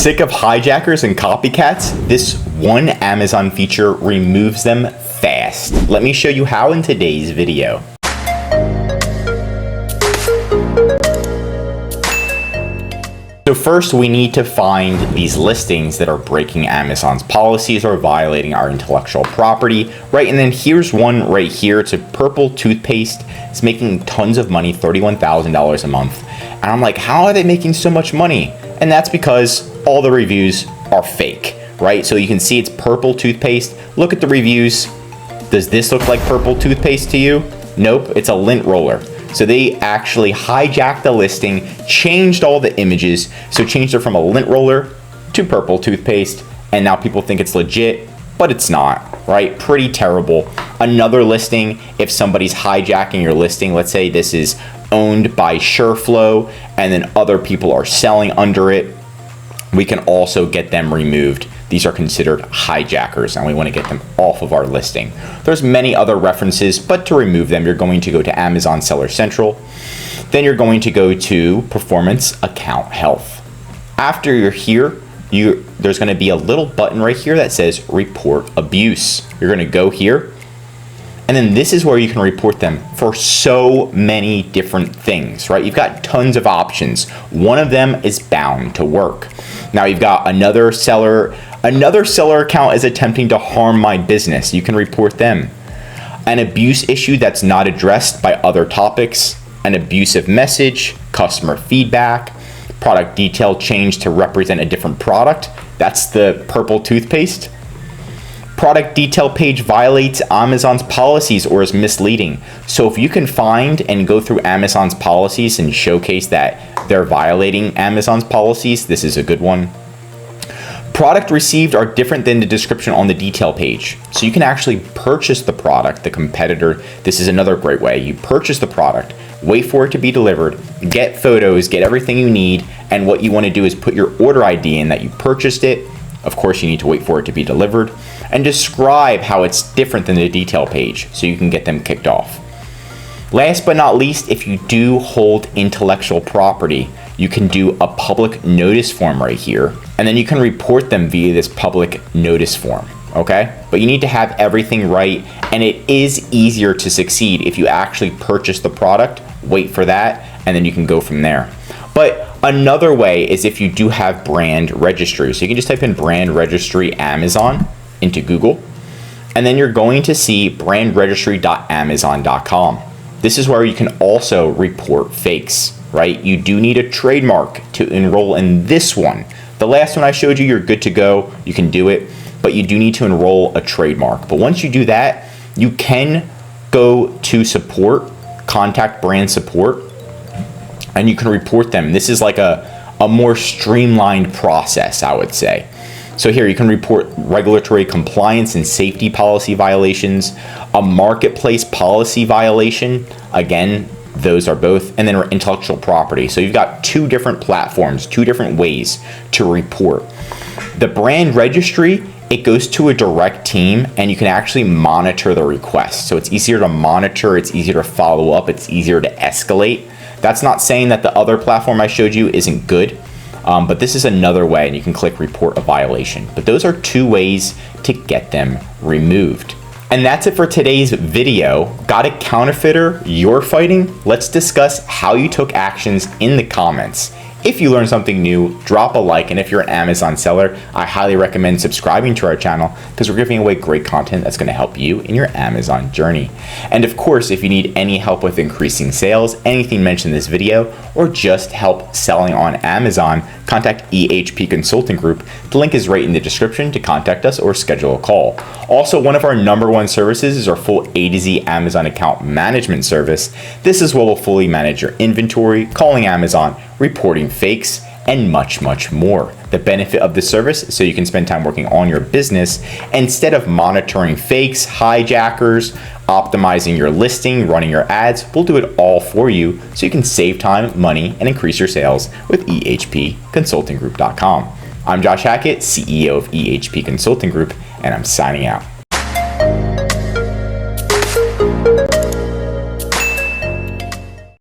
Sick of hijackers and copycats? This one Amazon feature removes them fast. Let me show you how in today's video. So first, we need to find these listings that are breaking Amazon's policies or violating our intellectual property, right? And then here's one right here. It's a purple toothpaste. It's making tons of money, $31,000 a month. And I'm like, how are they making so much money? And that's because all the reviews are fake, right? So you can see it's purple toothpaste. Look at the reviews. Does this look like purple toothpaste to you? Nope, it's a lint roller. So they actually hijacked the listing, changed all the images, so changed it from a lint roller to purple toothpaste, and now people think it's legit, but it's not, right? Pretty terrible. Another listing, if somebody's hijacking your listing, let's say this is owned by SureFlow, and then other people are selling under it, we can also get them removed. These are considered hijackers, and we want to get them off of our listing. There's many other references, but to remove them, you're going to go to Amazon Seller Central. Then you're going to go to Performance Account Health. After you're here, there's going to be a little button right here that says Report Abuse. You're going to go here, and then this is where you can report them for so many different things, right? You've got tons of options. One of them is bound to work. Now you've got another seller account is attempting to harm my business. You can report them. An abuse issue that's not addressed by other topics, an abusive message, customer feedback, product detail change to represent a different product. That's the purple toothpaste. Product detail page violates Amazon's policies or is misleading. So if you can find and go through Amazon's policies and showcase that they're violating Amazon's policies, this is a good one. Product received are different than the description on the detail page. So you can actually purchase the product, the competitor. This is another great way. You purchase the product, wait for it to be delivered, get photos, get everything you need, and what you want to do is put your order ID in that you purchased it. Of course, you need to wait for it to be delivered, and describe how it's different than the detail page so you can get them kicked off. Last but not least, if you do hold intellectual property, you can do a public notice form right here, and then you can report them via this public notice form, okay? But you need to have everything right, and it is easier to succeed if you actually purchase the product, wait for that, and then you can go from there. But another way is if you do have brand registry. So you can just type in brand registry Amazon into Google, and then you're going to see brandregistry.amazon.com. This is where you can also report fakes, right? You do need a trademark to enroll in this one. The last one I showed you, you're good to go. You can do it, but you do need to enroll a trademark. But once you do that, you can go to support, contact brand support, and you can report them. This is like a more streamlined process, I would say. So here you can report regulatory compliance and safety policy violations, a marketplace policy violation. Again, those are both, and then intellectual property. So you've got two different platforms, two different ways to report. The brand registry, it goes to a direct team, and you can actually monitor the request. So it's easier to monitor, it's easier to follow up, it's easier to escalate. That's not saying that the other platform I showed you isn't good. But this is another way, and you can click report a violation. But those are two ways to get them removed. And that's it for today's video. Got a counterfeiter you're fighting? Let's discuss how you took actions in the comments. If you learned something new, drop a like, and if you're an Amazon seller, I highly recommend subscribing to our channel because we're giving away great content that's going to help you in your Amazon journey. And of course, if you need any help with increasing sales, anything mentioned in this video, or just help selling on Amazon, contact EHP Consulting Group. The link is right in the description to contact us or schedule a call. Also, one of our #1 services is our full A to Z Amazon account management service. This is where we'll fully manage your inventory, calling Amazon, reporting fakes, and much, much more. The benefit of the service is so you can spend time working on your business instead of monitoring fakes, hijackers, optimizing your listing, running your ads. We'll do it all for you so you can save time, money, and increase your sales with ehpconsultinggroup.com. I'm Josh Hackett, CEO of EHP Consulting Group, and I'm signing out.